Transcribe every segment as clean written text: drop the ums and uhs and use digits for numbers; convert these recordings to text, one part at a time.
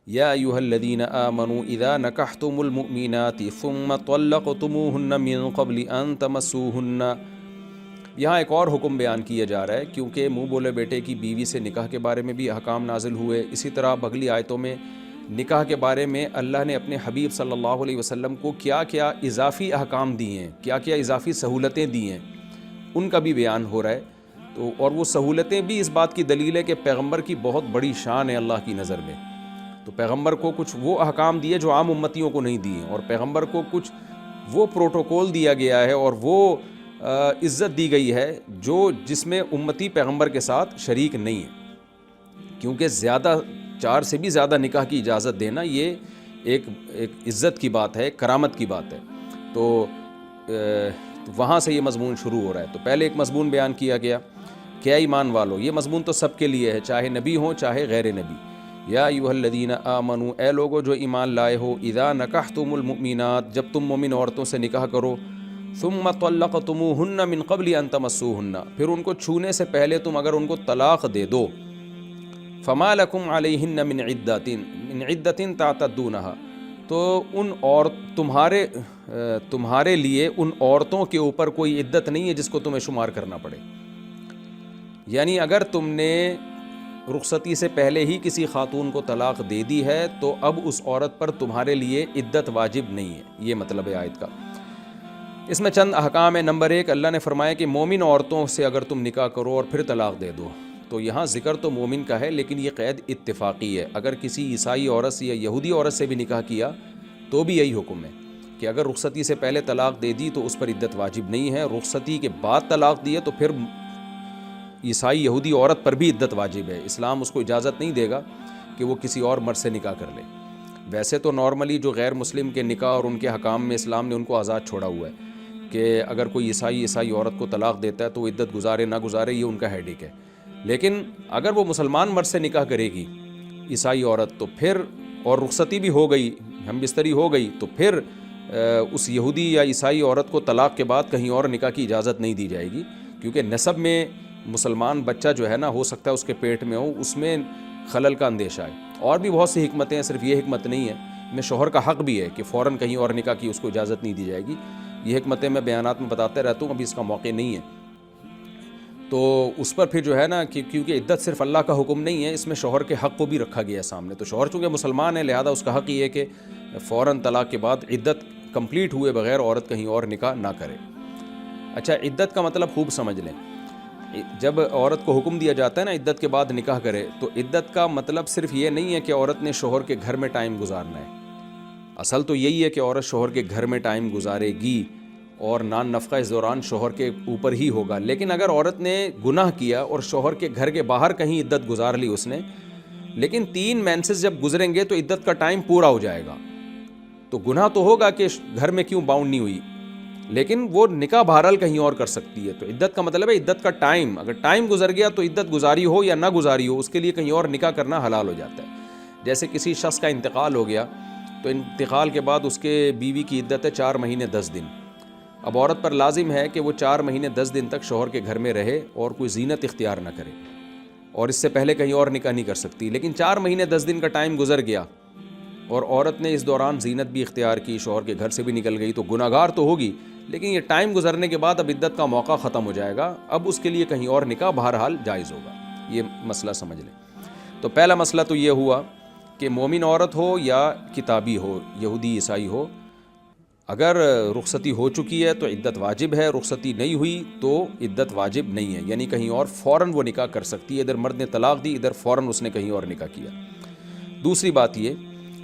یا ایھا الذین آمنوا اذا نکحتم المؤمنات ثم طلقتموہن من قبل ان تمسوہن۔ یہاں ایک اور حکم بیان کیا جا رہا ہے، کیونکہ منہ بولے بیٹے کی بیوی سے نکاح کے بارے میں بھی احکام نازل ہوئے۔ اسی طرح اگلی آیتوں میں نکاح کے بارے میں اللہ نے اپنے حبیب صلی اللہ علیہ وسلم کو کیا کیا اضافی احکام دیے ہیں، کیا کیا اضافی سہولتیں دی ہیں، ان کا بھی بیان ہو رہا ہے۔ تو اور وہ سہولتیں بھی اس بات کی دلیل ہے کہ پیغمبر کی بہت بڑی شان ہے اللہ کی نظر میں۔ تو پیغمبر کو کچھ وہ احکام دیے جو عام امتیوں کو نہیں دیے، اور پیغمبر کو کچھ وہ پروٹوکول دیا گیا ہے اور وہ عزت دی گئی ہے جس میں امتی پیغمبر کے ساتھ شریک نہیں ہے، کیونکہ زیادہ 4 سے بھی زیادہ نکاح کی اجازت دینا یہ ایک عزت کی بات ہے، کرامت کی بات ہے۔ تو وہاں سے یہ مضمون شروع ہو رہا ہے۔ تو پہلے ایک مضمون بیان کیا گیا کہ اے ایمان والو، یہ مضمون تو سب کے لیے ہے، چاہے نبی ہوں چاہے غیر نبی۔ یا ایھا الذین آمنوا، اے لوگو جو ایمان لائے ہو، اذا نکحتم المؤمنات، جب تم مومن عورتوں سے نکاح کرو، ثم طلقتموہن من قبل ان تمسوہن، پھر ان کو چھونے سے پہلے تم اگر ان کو طلاق دے دو، فما لکم علیہن من عدۃ تعتدونہا، تو تمہارے لیے ان عورتوں کے اوپر کوئی عدت نہیں ہے جس کو تمہیں شمار کرنا پڑے۔ یعنی اگر تم نے رخصتی سے پہلے ہی کسی خاتون کو طلاق دے دی ہے تو اب اس عورت پر تمہارے لیے عدت واجب نہیں ہے، یہ مطلب ہے آیت کا۔ اس میں چند احکام ہے۔ نمبر 1، اللہ نے فرمایا کہ مومن عورتوں سے اگر تم نکاح کرو اور پھر طلاق دے دو، تو یہاں ذکر تو مومن کا ہے لیکن یہ قید اتفاقی ہے۔ اگر کسی عیسائی عورت سے یا یہودی عورت سے بھی نکاح کیا تو بھی یہی حکم ہے کہ اگر رخصتی سے پہلے طلاق دے دی تو اس پر عدت واجب نہیں ہے، رخصتی کے بعد طلاق دی ہے تو پھر عیسائی یہودی عورت پر بھی عدت واجب ہے۔ اسلام اس کو اجازت نہیں دے گا کہ وہ کسی اور مرد سے نکاح کر لے۔ ویسے تو نارملی جو غیر مسلم کے نکاح اور ان کے حکام میں اسلام نے ان کو آزاد چھوڑا ہوا ہے کہ اگر کوئی عیسائی عورت کو طلاق دیتا ہے تو وہ عدت گزارے نہ گزارے یہ ان کا ہیڈک ہے۔ لیکن اگر وہ مسلمان مرد سے نکاح کرے گی عیسائی عورت تو پھر، اور رخصتی بھی ہو گئی، ہم بستری ہو گئی، تو پھر اس یہودی یا عیسائی عورت کو طلاق کے بعد کہیں اور نکاح کی اجازت نہیں دی جائے گی، کیونکہ نسب میں مسلمان بچہ جو ہے نا، ہو سکتا ہے اس کے پیٹ میں ہو، اس میں خلل کا اندیشہ ہے۔ اور بھی بہت سی حکمتیں ہیں، صرف یہ حکمت نہیں ہے۔ میں شوہر کا حق بھی ہے کہ فوراً کہیں اور نکاح کی اس کو اجازت نہیں دی جائے گی۔ یہ حکمتیں میں بیانات میں بتاتے رہتا ہوں، ابھی اس کا موقع نہیں ہے۔ تو اس پر پھر جو ہے نا کہ کیونکہ عدت صرف اللہ کا حکم نہیں ہے، اس میں شوہر کے حق کو بھی رکھا گیا ہے سامنے۔ تو شوہر چونکہ مسلمان ہے لہذا اس کا حق یہ ہے کہ فوراً طلاق کے بعد عدت کمپلیٹ ہوئے بغیر عورت کہیں اور نکاح نہ کرے۔ اچھا، عدت کا مطلب خوب سمجھ لیں۔ جب عورت کو حکم دیا جاتا ہے نا عدت کے بعد نکاح کرے، تو عدت کا مطلب صرف یہ نہیں ہے کہ عورت نے شوہر کے گھر میں ٹائم گزارنا ہے۔ اصل تو یہی ہے کہ عورت شوہر کے گھر میں ٹائم گزارے گی اور نان نفقہ اس دوران شوہر کے اوپر ہی ہوگا۔ لیکن اگر عورت نے گناہ کیا اور شوہر کے گھر کے باہر کہیں عدت گزار لی اس نے، لیکن 3 مینسز جب گزریں گے تو عدت کا ٹائم پورا ہو جائے گا، تو گناہ تو ہوگا کہ گھر میں کیوں باؤنڈ نہیں ہوئی، لیکن وہ نکاح بہرحال کہیں اور کر سکتی ہے۔ تو عدت کا مطلب ہے عدت کا ٹائم، اگر ٹائم گزر گیا تو عدت گزاری ہو یا نہ گزاری ہو اس کے لیے کہیں اور نکاح کرنا حلال ہو جاتا ہے۔ جیسے کسی شخص کا انتقال ہو گیا تو انتقال کے بعد اس کے بیوی کی عدت ہے 4 مہینے 10 دن۔ اب عورت پر لازم ہے کہ وہ 4 مہینے 10 دن تک شوہر کے گھر میں رہے اور کوئی زینت اختیار نہ کرے، اور اس سے پہلے کہیں اور نکاح نہیں کر سکتی۔ لیکن 4 مہینے 10 دن کا ٹائم گزر گیا اور عورت نے اس دوران زینت بھی اختیار کی، شوہر کے گھر سے بھی نکل گئی، تو گناہ گار تو ہوگی، لیکن یہ ٹائم گزرنے کے بعد اب عدت کا موقع ختم ہو جائے گا، اب اس کے لیے کہیں اور نکاح بہرحال جائز ہوگا۔ یہ مسئلہ سمجھ لیں۔ تو پہلا مسئلہ تو یہ ہوا کہ مومن عورت ہو یا کتابی ہو، یہودی عیسائی ہو، اگر رخصتی ہو چکی ہے تو عدت واجب ہے، رخصتی نہیں ہوئی تو عدت واجب نہیں ہے، یعنی کہیں اور فوراً وہ نکاح کر سکتی ہے۔ ادھر مرد نے طلاق دی، ادھر فوراً اس نے کہیں اور نکاح کیا۔ دوسری بات یہ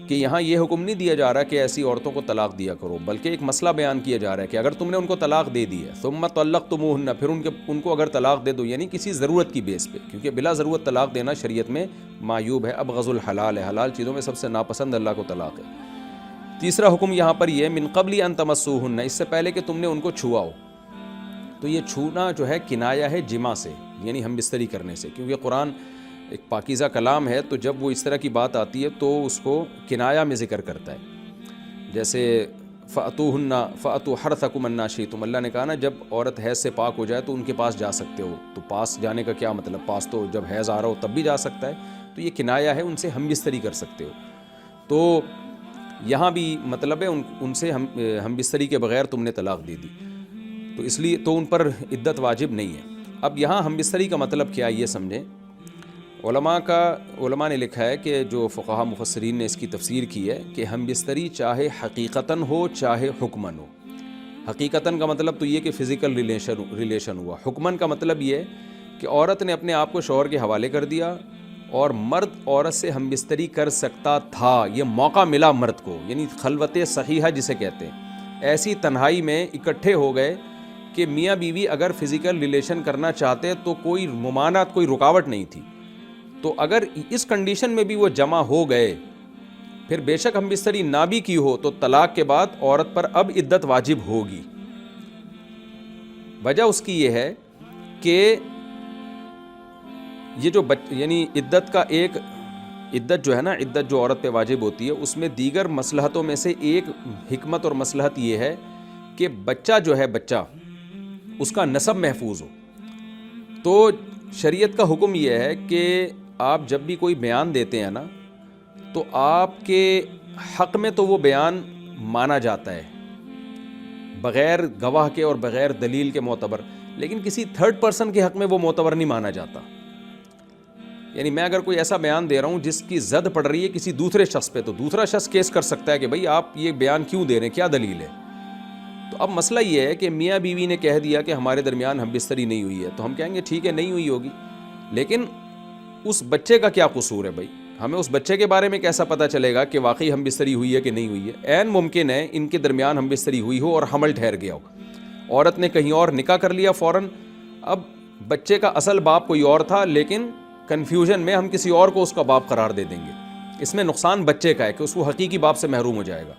کہ یہاں یہ حکم نہیں دیا جا رہا کہ ایسی عورتوں کو طلاق دیا کرو، بلکہ ایک مسئلہ بیان کیا جا رہا ہے کہ اگر تم نے ان کو طلاق دے دی ہے، ثم طلقتموہن، پھر ان کو اگر طلاق دے دو، یعنی کسی ضرورت کی بیس پہ، کیونکہ بلا ضرورت طلاق دینا شریعت میں معیوب ہے، ابغض الحلال ہے، حلال چیزوں میں سب سے ناپسند اللہ کو طلاق ہے۔ تیسرا حکم یہاں پر یہ من قبل ان تمسوہن، اس سے پہلے کہ تم نے ان کو چھوا ہو۔ تو یہ چھونا جو ہے کنایہ ہے جمع سے، یعنی ہم بستری کرنے سے، کیونکہ قرآن ایک پاکیزہ کلام ہے، تو جب وہ اس طرح کی بات آتی ہے تو اس کو کنایہ میں ذکر کرتا ہے۔ جیسے فَأْتُوا حَرْثَكُمْ أَنَّىٰ شِئْتُمْ، اللہ نے کہا نا جب عورت حیض سے پاک ہو جائے تو ان کے پاس جا سکتے ہو، تو پاس جانے کا کیا مطلب، پاس تو جب حیض آ رہا ہو تب بھی جا سکتا ہے، تو یہ کنایہ ہے ان سے ہم بستری کر سکتے ہو۔ تو یہاں بھی مطلب ہے ان سے ہم بستری کے بغیر تم نے طلاق دے دی، تو اس لیے تو ان پر عدت واجب نہیں ہے۔ اب یہاں ہم بستری کا مطلب کیا یہ سمجھیں، علماء نے لکھا ہے کہ جو فقہا مفسرین نے اس کی تفسیر کی ہے کہ ہم بستری چاہے حقیقتاً ہو چاہے حکماً ہو۔ حقیقتاً کا مطلب تو یہ کہ فزیکل ریلیشن ہوا، حکماً کا مطلب یہ ہے کہ عورت نے اپنے آپ کو شوہر کے حوالے کر دیا اور مرد عورت سے ہم بستری کر سکتا تھا، یہ موقع ملا مرد کو، یعنی خلوت صحیحہ جسے کہتے ہیں، ایسی تنہائی میں اکٹھے ہو گئے کہ میاں بیوی اگر فزیکل ریلیشن کرنا چاہتے تو کوئی ممانعت، کوئی رکاوٹ نہیں تھی۔ تو اگر اس کنڈیشن میں بھی وہ جمع ہو گئے، پھر بے شک ہم بستری نہ بھی کی ہو تو طلاق کے بعد عورت پر اب عدت واجب ہوگی۔ وجہ اس کی یہ ہے کہ یہ جو یعنی عدت کا ایک عدت جو ہے نا، عدت جو عورت پہ واجب ہوتی ہے، اس میں دیگر مصلحتوں میں سے ایک حکمت اور مصلحت یہ ہے کہ بچہ جو ہے، بچہ اس کا نسب محفوظ ہو۔ تو شریعت کا حکم یہ ہے کہ آپ جب بھی کوئی بیان دیتے ہیں نا، تو آپ کے حق میں تو وہ بیان مانا جاتا ہے بغیر گواہ کے اور بغیر دلیل کے معتبر، لیکن کسی تھرڈ پرسن کے حق میں وہ معتبر نہیں مانا جاتا۔ یعنی میں اگر کوئی ایسا بیان دے رہا ہوں جس کی زد پڑ رہی ہے کسی دوسرے شخص پہ، تو دوسرا شخص کیس کر سکتا ہے کہ بھئی آپ یہ بیان کیوں دے رہے ہیں، کیا دلیل ہے۔ تو اب مسئلہ یہ ہے کہ میاں بیوی نے کہہ دیا کہ ہمارے درمیان ہم بستری نہیں ہوئی ہے، تو ہم کہیں گے ٹھیک ہے نہیں ہوئی ہوگی، لیکن اس بچے کا کیا قصور ہے بھائی؟ ہمیں اس بچے کے بارے میں کیسا پتہ چلے گا کہ واقعی ہم بستری ہوئی ہے کہ نہیں ہوئی ہے؟ عین ممکن ہے ان کے درمیان ہم بستری ہوئی ہو اور حمل ٹھہر گیا ہو، عورت نے کہیں اور نکاح کر لیا فوراً، اب بچے کا اصل باپ کوئی اور تھا، لیکن کنفیوژن میں ہم کسی اور کو اس کا باپ قرار دے دیں گے، اس میں نقصان بچے کا ہے کہ اس کو حقیقی باپ سے محروم ہو جائے گا۔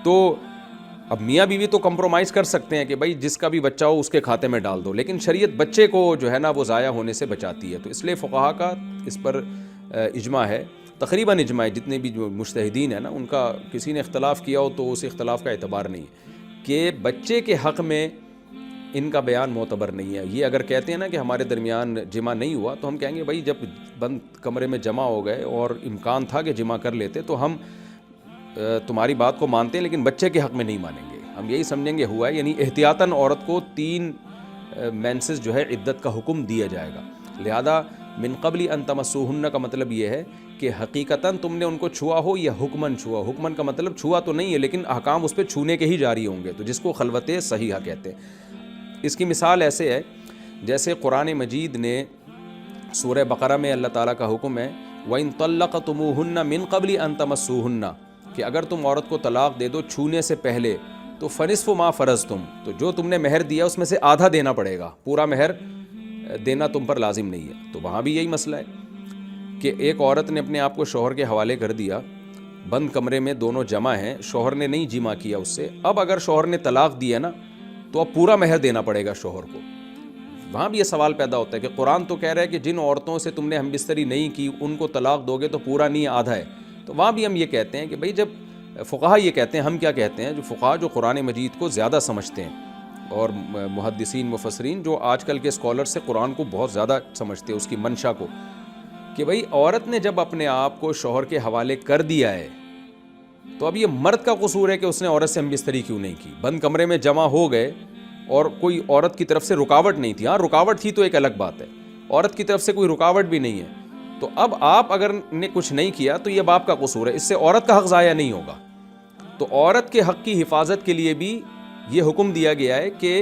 تو اب میاں بیوی تو کمپرومائز کر سکتے ہیں کہ بھائی جس کا بھی بچہ ہو اس کے کھاتے میں ڈال دو، لیکن شریعت بچے کو جو ہے نا وہ ضائع ہونے سے بچاتی ہے۔ تو اس لیے فقہا کا اس پر اجماع ہے، تقریباً اجماع ہے، جتنے بھی جو مجتہدین ہیں نا ان کا کسی نے اختلاف کیا ہو تو اس اختلاف کا اعتبار نہیں ہے کہ بچے کے حق میں ان کا بیان معتبر نہیں ہے۔ یہ اگر کہتے ہیں نا کہ ہمارے درمیان جمع نہیں ہوا، تو ہم کہیں گے بھائی جب بند کمرے میں جمع ہو گئے اور امکان تھا کہ جمع کر لیتے تو ہم تمہاری بات کو مانتے ہیں، لیکن بچے کے حق میں نہیں مانیں گے، ہم یہی سمجھیں گے ہوا ہے۔ یعنی احتیاطاً عورت کو 3 مینسز جو ہے عدت کا حکم دیا جائے گا۔ لہذا من قبل ان تمسوہن کا مطلب یہ ہے کہ حقیقتاً تم نے ان کو چھوا ہو یا حکماً چھوا۔ حکماً کا مطلب چھوا تو نہیں ہے، لیکن احکام اس پہ چھونے کے ہی جاری ہوں گے، تو جس کو خلوت صحیحہ کہتے ہیں۔ اس کی مثال ایسے ہے جیسے قرآن مجید نے سورہ بقرہ میں اللہ تعالیٰ کا حکم ہے وَإِن طَلَّقْتُمُوهُنَّ مِن قَبْلِ أَن تَمَسُّوهُنَّ، کہ اگر تم عورت کو طلاق دے دو چھونے سے پہلے تو فَنِصْفُ مَا فَرَضْتُمْ، تو جو تم نے مہر دیا اس میں سے آدھا دینا پڑے گا، پورا مہر دینا تم پر لازم نہیں ہے۔ تو وہاں بھی یہی مسئلہ ہے کہ ایک عورت نے اپنے آپ کو شوہر کے حوالے کر دیا، بند کمرے میں دونوں جمع ہیں، شوہر نے نہیں جمع کیا اس سے، اب اگر شوہر نے طلاق دیا نا تو اب پورا مہر دینا پڑے گا شوہر کو۔ وہاں بھی یہ سوال پیدا ہوتا ہے کہ قرآن تو کہہ رہا ہے کہ جن عورتوں سے تم نے ہم بستری نہیں کی ان کو طلاق دو گے تو پورا نہیں آدھا ہے، تو وہاں بھی ہم یہ کہتے ہیں کہ بھئی جب فقہا یہ کہتے ہیں، ہم کیا کہتے ہیں، جو فقہا جو قرآن مجید کو زیادہ سمجھتے ہیں اور محدثین مفسرین جو آج کل کے اسکالر سے قرآن کو بہت زیادہ سمجھتے ہیں اس کی منشا کو، کہ بھئی عورت نے جب اپنے آپ کو شوہر کے حوالے کر دیا ہے تو اب یہ مرد کا قصور ہے کہ اس نے عورت سے ہم بستری کیوں نہیں کی۔ بند کمرے میں جمع ہو گئے اور کوئی عورت کی طرف سے رکاوٹ نہیں تھی، ہاں رکاوٹ تھی تو ایک الگ بات ہے، عورت کی طرف سے کوئی رکاوٹ بھی نہیں ہے، تو اب آپ اگر نے کچھ نہیں کیا تو یہ باپ کا قصور ہے، اس سے عورت کا حق ضائع نہیں ہوگا۔ تو عورت کے حق کی حفاظت کے لیے بھی یہ حکم دیا گیا ہے کہ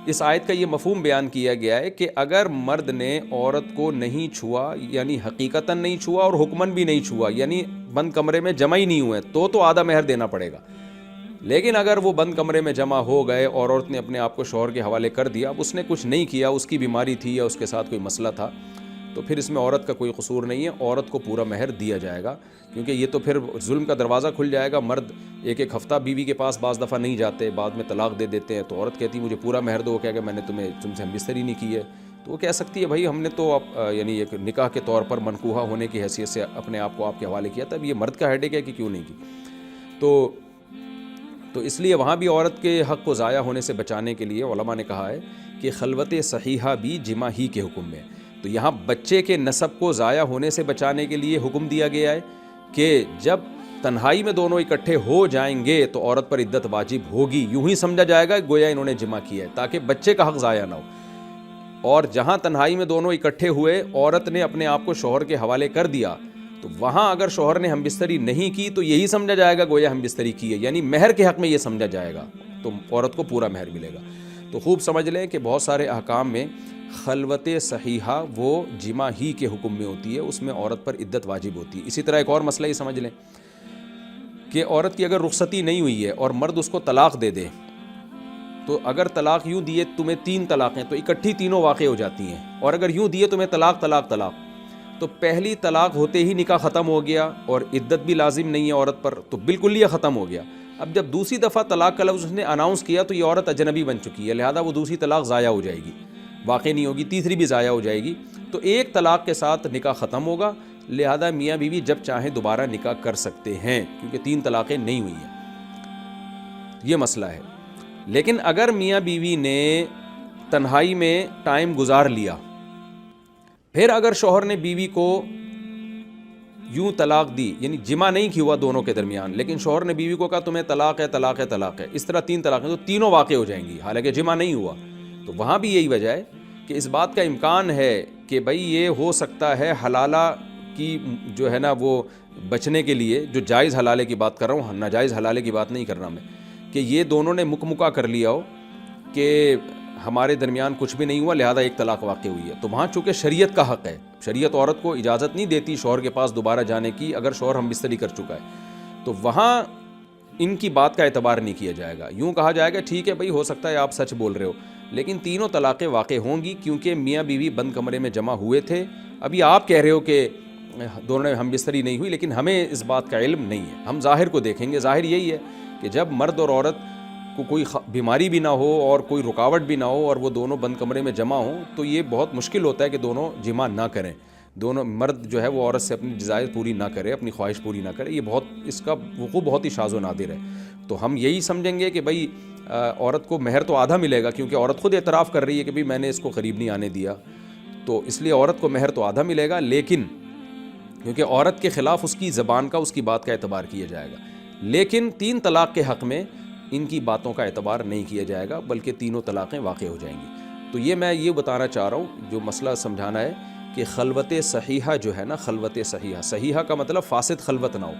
اس آیت کا یہ مفہوم بیان کیا گیا ہے کہ اگر مرد نے عورت کو نہیں چھوا، یعنی حقیقتاً نہیں چھوا اور حکماً بھی نہیں چھوا، یعنی بند کمرے میں جمع ہی نہیں ہوئے، تو آدھا مہر دینا پڑے گا۔ لیکن اگر وہ بند کمرے میں جمع ہو گئے اور عورت نے اپنے آپ کو شوہر کے حوالے کر دیا، اب اس نے کچھ نہیں کیا، اس کی بیماری تھی یا اس کے ساتھ کوئی مسئلہ تھا، تو پھر اس میں عورت کا کوئی قصور نہیں ہے، عورت کو پورا مہر دیا جائے گا، کیونکہ یہ تو پھر ظلم کا دروازہ کھل جائے گا۔ مرد ایک ہفتہ بیوی کے پاس بعض دفعہ نہیں جاتے، بعد میں طلاق دے دیتے ہیں، تو عورت کہتی ہے مجھے پورا مہر دو، کہہ کہ میں نے تم سے ہم بستری نہیں کی ہے، تو وہ کہہ سکتی ہے بھائی ہم نے تو یعنی ایک نکاح کے طور پر منکوحہ ہونے کی حیثیت سے اپنے آپ کو آپ کے حوالے کیا تھا، اب یہ مرد کا ہیڈیک ہے کہ کیوں نہیں کی۔ تو اس لیے وہاں بھی عورت کے حق کو ضائع ہونے سے بچانے کے لیے علماء نے کہا ہے کہ خلوت صحیحہ بھی جمع ہی کے حکم میں، تو یہاں بچے کے نسب کو ضائع ہونے سے بچانے کے لیے حکم دیا گیا ہے کہ جب تنہائی میں دونوں اکٹھے ہو جائیں گے تو عورت پر عدت واجب ہوگی، یوں ہی سمجھا جائے گا گویا انہوں نے جمع کیا ہے تاکہ بچے کا حق ضائع نہ ہو۔ اور جہاں تنہائی میں دونوں اکٹھے ہوئے، عورت نے اپنے آپ کو شوہر کے حوالے کر دیا، تو وہاں اگر شوہر نے ہم بستری نہیں کی تو یہی سمجھا جائے گا گویا ہم بستری کی ہے، یعنی مہر کے حق میں یہ سمجھا جائے گا، تو عورت کو پورا مہر ملے گا۔ تو خوب سمجھ لیں کہ بہت سارے احکام میں خلوت صحیحہ وہ جمع ہی کے حکم میں ہوتی ہے، اس میں عورت پر عدت واجب ہوتی ہے۔ اسی طرح ایک اور مسئلہ یہ سمجھ لیں کہ عورت کی اگر رخصتی نہیں ہوئی ہے اور مرد اس کو طلاق دے دے، تو اگر طلاق یوں دیے تمہیں 3 طلاقیں تو اکٹھی تینوں واقع ہو جاتی ہیں، اور اگر یوں دیے تمہیں طلاق طلاق طلاق، تو پہلی طلاق ہوتے ہی نکاح ختم ہو گیا اور عدت بھی لازم نہیں ہے عورت پر، تو بالکل یہ ختم ہو گیا۔ اب جب دوسری دفعہ طلاق کا لفظ اس نے اناؤنس کیا تو یہ عورت اجنبی بن چکی ہے، لہذا وہ دوسری طلاق ضائع ہو جائے گی، واقع نہیں ہوگی، تیسری بھی ضائع ہو جائے گی، تو ایک طلاق کے ساتھ نکاح ختم ہوگا، لہذا میاں بیوی جب چاہیں دوبارہ نکاح کر سکتے ہیں، کیونکہ 3 طلاقیں نہیں ہوئی ہیں۔ یہ مسئلہ ہے۔ لیکن اگر میاں بیوی نے تنہائی میں ٹائم گزار لیا، پھر اگر شوہر نے بیوی کو یوں طلاق دی، یعنی جمع نہیں کی ہوا دونوں کے درمیان، لیکن شوہر نے بیوی کو کہا تمہیں طلاق ہے طلاق ہے طلاق ہے، اس طرح 3 طلاقیں، تو تینوں واقع ہو جائیں گی حالانکہ جمع نہیں ہوا، تو وہاں بھی یہی وجہ ہے کہ اس بات کا امکان ہے کہ بھئی یہ ہو سکتا ہے حلالہ کی جو ہے نا وہ بچنے کے لیے، جو جائز حلالے کی بات کر رہا ہوں، ناجائز حلالے کی بات نہیں کر رہا میں، کہ یہ دونوں نے مکمکا کر لیا ہو کہ ہمارے درمیان کچھ بھی نہیں ہوا لہذا ایک طلاق واقع ہوئی ہے، تو وہاں چونکہ شریعت کا حق ہے، شریعت عورت کو اجازت نہیں دیتی شوہر کے پاس دوبارہ جانے کی اگر شوہر ہم بستری کر چکا ہے، تو وہاں ان کی بات کا اعتبار نہیں کیا جائے گا، یوں کہا جائے گا ٹھیک ہے بھئی ہو سکتا ہے آپ سچ بول رہے ہو، لیکن تینوں طلاقیں واقع ہوں گی کیونکہ میاں بیوی بند کمرے میں جمع ہوئے تھے۔ ابھی آپ کہہ رہے ہو کہ دونوں نے ہم بستری نہیں ہوئی، لیکن ہمیں اس بات کا علم نہیں ہے، ہم ظاہر کو دیکھیں گے، ظاہر یہی ہے کہ جب مرد اور عورت کو کوئی بیماری بھی نہ ہو اور کوئی رکاوٹ بھی نہ ہو اور وہ دونوں بند کمرے میں جمع ہوں تو یہ بہت مشکل ہوتا ہے کہ دونوں جمع نہ کریں، دونوں مرد جو ہے وہ عورت سے اپنی ڈیزائر پوری نہ کرے، اپنی خواہش پوری نہ کرے، یہ بہت اس کا وقوع بہت ہی شاذ و نادر ہے۔ تو ہم یہی سمجھیں گے کہ بھئی عورت کو مہر تو آدھا ملے گا، کیونکہ عورت خود اعتراف کر رہی ہے کہ بھئی میں نے اس کو قریب نہیں آنے دیا، تو اس لیے عورت کو مہر تو آدھا ملے گا، لیکن کیونکہ عورت کے خلاف اس کی زبان کا، اس کی بات کا اعتبار کیا جائے گا، لیکن 3 طلاق کے حق میں ان کی باتوں کا اعتبار نہیں کیا جائے گا بلکہ تینوں طلاقیں واقع ہو جائیں گی۔ تو یہ میں یہ بتانا چاہ رہا ہوں، جو مسئلہ سمجھانا ہے کہ خلوت صحیحہ جو ہے نا، خلوت صحیحہ، صحیحہ کا مطلب فاسد خلوت نہ ہو،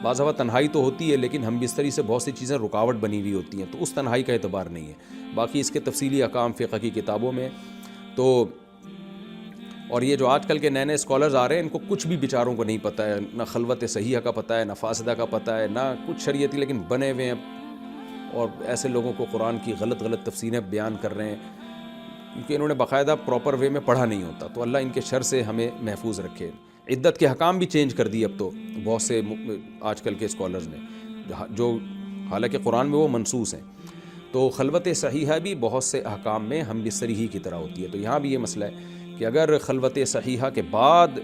بعض دفعہ تنہائی تو ہوتی ہے لیکن ہم بستری سے بہت سی چیزیں رکاوٹ بنی ہوئی ہوتی ہیں، تو اس تنہائی کا اعتبار نہیں ہے، باقی اس کے تفصیلی احکام فقہ کی کتابوں میں۔ تو اور یہ جو آج کل کے نئے نئے اسکالرز آ رہے ہیں ان کو کچھ بھی بیچاروں کو نہیں پتہ ہے، نہ خلوت صحیحہ کا پتہ ہے، نہ فاسدہ کا پتہ ہے، نہ کچھ شریعتی، لیکن بنے ہوئے ہیں اور ایسے لوگوں کو قرآن کی غلط غلط تفسیریں بیان کر رہے ہیں کیونکہ انہوں نے باقاعدہ پراپر وے میں پڑھا نہیں ہوتا۔ تو اللہ ان کے شر سے ہمیں محفوظ رکھے۔ عدت کے حکام بھی چینج کر دی اب تو بہت سے آج کل کے اسکالرز نے، جو حالانکہ قرآن میں وہ منصوص ہیں۔ تو خلوت صحیحہ بھی بہت سے احکام میں ہم بستری ہی کی طرح ہوتی ہے، تو یہاں بھی یہ مسئلہ ہے کہ اگر خلوت صحیحہ کے بعد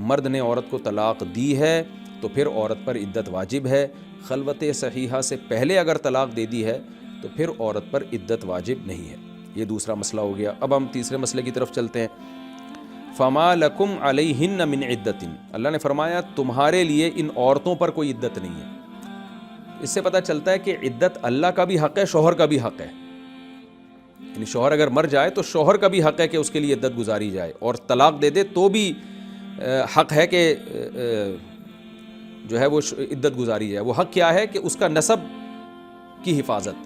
مرد نے عورت کو طلاق دی ہے تو پھر عورت پر عدت واجب ہے، خلوت صحیحہ سے پہلے اگر طلاق دے دی ہے تو پھر عورت پر عدت واجب نہیں ہے۔ یہ دوسرا مسئلہ ہو گیا۔ اب ہم تیسرے مسئلے کی طرف چلتے ہیں۔ فما لکم علیہن من عدت، اللہ نے فرمایا تمہارے لیے ان عورتوں پر کوئی عدت نہیں ہے۔ اس سے پتہ چلتا ہے کہ عدت اللہ کا بھی حق ہے، شوہر کا بھی حق ہے، یعنی شوہر اگر مر جائے تو شوہر کا بھی حق ہے کہ اس کے لیے عدت گزاری جائے، اور طلاق دے دے تو بھی حق ہے کہ جو ہے وہ عدت گزاری جائے۔ وہ حق کیا ہے کہ اس کا نسب کی حفاظت،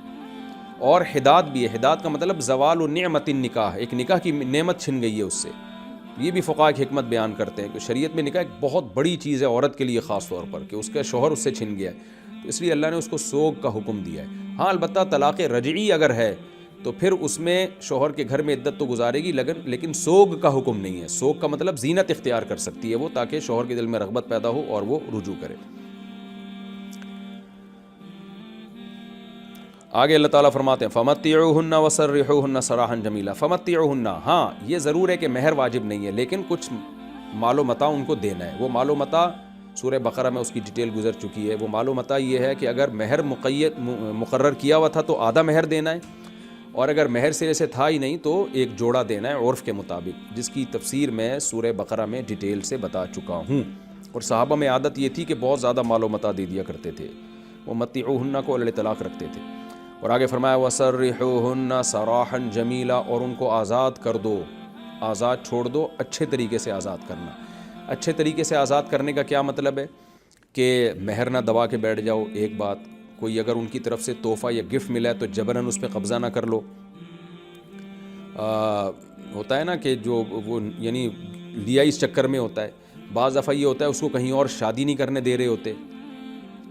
اور حداد بھی ہے۔ حداد کا مطلب زوال و نعمت النکاح، ایک نکاح کی نعمت چھن گئی ہے اس سے۔ یہ بھی فقہاء کی حکمت بیان کرتے ہیں کہ شریعت میں نکاح ایک بہت بڑی چیز ہے عورت کے لیے خاص طور پر، کہ اس کا شوہر اس سے چھن گیا ہے، تو اس لیے اللہ نے اس کو سوگ کا حکم دیا ہے۔ ہاں البتہ طلاق رجعی اگر ہے تو پھر اس میں شوہر کے گھر میں عدت تو گزارے گی، لیکن سوگ کا حکم نہیں ہے۔ سوگ کا مطلب زینت اختیار کر سکتی ہے وہ، تاکہ شوہر کے دل میں رغبت پیدا ہو اور وہ رجوع کرے۔ آگے اللہ تعالیٰ فرماتے ہیں فَمَتِّعُوهُنَّ وَسَرِّحُوهُنَّ سَرَاحًا جَمِيلًا۔ فَمَتِّعُوهُنَّ، ہاں یہ ضرور ہے کہ مہر واجب نہیں ہے، لیکن کچھ مال و متاع ان کو دینا ہے۔ وہ مال و متاع سورہ بقرہ میں اس کی ڈیٹیل گزر چکی ہے۔ وہ مال و متاع یہ ہے کہ اگر مہر مقرر کیا ہوا تھا تو آدھا مہر دینا ہے، اور اگر مہر سرے سے تھا ہی نہیں تو ایک جوڑا دینا ہے عرف کے مطابق، جس کی تفسیر میں سورہ بقرہ میں ڈیٹیل سے بتا چکا ہوں۔ اور صحابہ میں عادت یہ تھی کہ بہت زیادہ مال و متاع دے دیا کرتے تھے، وہ متعوہن کو علی طلاق رکھتے تھے۔ اور آگے فرمایا وَسَرِّحُوهُنَّ سَرَاحًا جَمِيلًا، اور ان کو آزاد کر دو، آزاد چھوڑ دو، اچھے طریقے سے آزاد کرنا۔ اچھے طریقے سے آزاد کرنے کا کیا مطلب ہے کہ مہر نہ دبا کے بیٹھ جاؤ، ایک بات، کوئی اگر ان کی طرف سے تحفہ یا گفٹ ملا ہے تو جبراً اس پہ قبضہ نہ کر لو۔ ہوتا ہے نا کہ جو وہ یعنی لیا اس چکر میں ہوتا ہے، بعض دفعہ یہ ہوتا ہے اس کو کہیں اور شادی نہیں کرنے دے رہے ہوتے،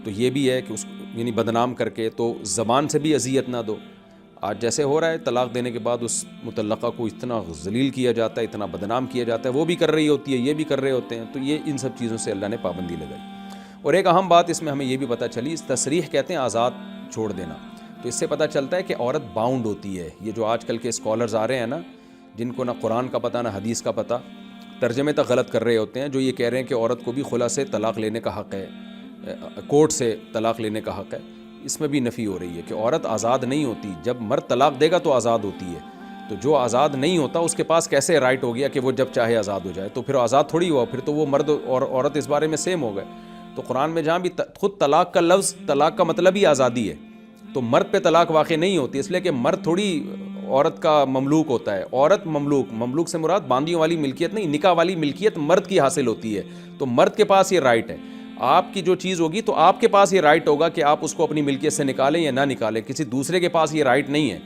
تو یہ بھی ہے کہ اس یعنی بدنام کر کے، تو زبان سے بھی اذیت نہ دو۔ آج جیسے ہو رہا ہے طلاق دینے کے بعد اس مطلقہ کو اتنا ذلیل کیا جاتا ہے، اتنا بدنام کیا جاتا ہے، وہ بھی کر رہی ہوتی ہے، یہ بھی کر رہے ہوتے ہیں، تو یہ ان سب چیزوں سے اللہ نے پابندی لگائی۔ اور ایک اہم بات اس میں ہمیں یہ بھی پتہ چلی، اس تصریح کہتے ہیں آزاد چھوڑ دینا، تو اس سے پتہ چلتا ہے کہ عورت باؤنڈ ہوتی ہے۔ یہ جو آج کل کے اسکالرز آ رہے ہیں نا، جن کو نہ قرآن کا پتہ نہ حدیث کا پتہ، ترجمے تک غلط کر رہے ہوتے ہیں، جو یہ کہہ رہے ہیں کہ عورت کو بھی خلا سے طلاق لینے کا حق ہے، کورٹ سے طلاق لینے کا حق ہے، اس میں بھی نفی ہو رہی ہے کہ عورت آزاد نہیں ہوتی۔ جب مرد طلاق دے گا تو آزاد ہوتی ہے، تو جو آزاد نہیں ہوتا اس کے پاس کیسے رائٹ ہو گیا کہ وہ جب چاہے آزاد ہو جائے؟ تو پھر آزاد تھوڑی ہوا، پھر تو وہ مرد اور عورت اس بارے میں سیم ہو گئے۔ تو قرآن میں جہاں بھی خود طلاق کا لفظ، طلاق کا مطلب ہی آزادی ہے، تو مرد پہ طلاق واقع نہیں ہوتی، اس لیے کہ مرد تھوڑی عورت کا مملوک ہوتا ہے، عورت مملوک سے مراد باندیوں والی ملکیت نہیں، نکاح والی ملکیت مرد کی حاصل ہوتی ہے، تو مرد کے پاس یہ رائٹ ہے۔ آپ کی جو چیز ہوگی تو آپ کے پاس یہ رائٹ ہوگا کہ آپ اس کو اپنی ملکیت سے نکالیں یا نہ نکالیں، کسی دوسرے کے پاس یہ رائٹ نہیں ہے۔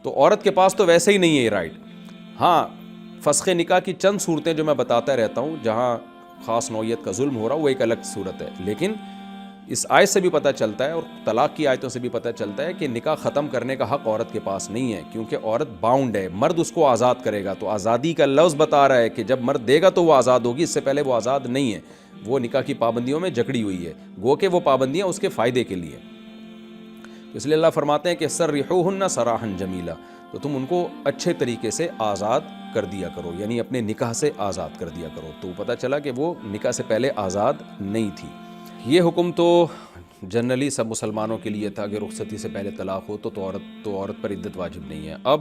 تو عورت کے پاس تو ویسے ہی نہیں ہے یہ رائٹ۔ ہاں، فسخ نکاح کی چند صورتیں جو میں بتاتا رہتا ہوں جہاں خاص نوعیت کا ظلم ہو رہا، وہ ایک الگ صورت ہے، لیکن اس آیت سے بھی پتہ چلتا ہے اور طلاق کی آیتوں سے بھی پتہ چلتا ہے کہ نکاح ختم کرنے کا حق عورت کے پاس نہیں ہے، کیونکہ عورت باؤنڈ ہے، مرد اس کو آزاد کرے گا۔ تو آزادی کا لفظ بتا رہا ہے کہ جب مرد دے گا تو وہ آزاد ہوگی، اس سے پہلے وہ آزاد نہیں ہے، وہ نکاح کی پابندیوں میں جکڑی ہوئی ہے، گو کہ وہ پابندیاں اس کے فائدے کے لیے۔ اس لیے اللہ فرماتے ہیں کہ سرحوہن سراحا جمیلا، تو تم ان کو اچھے طریقے سے آزاد کر دیا کرو، یعنی اپنے نکاح سے آزاد کر دیا کرو۔ تو پتہ چلا کہ وہ نکاح سے پہلے آزاد نہیں تھی۔ یہ حکم تو جنرلی سب مسلمانوں کے لیے تھا کہ رخصتی سے پہلے طلاق ہو تو عورت پر عدت واجب نہیں ہے۔ اب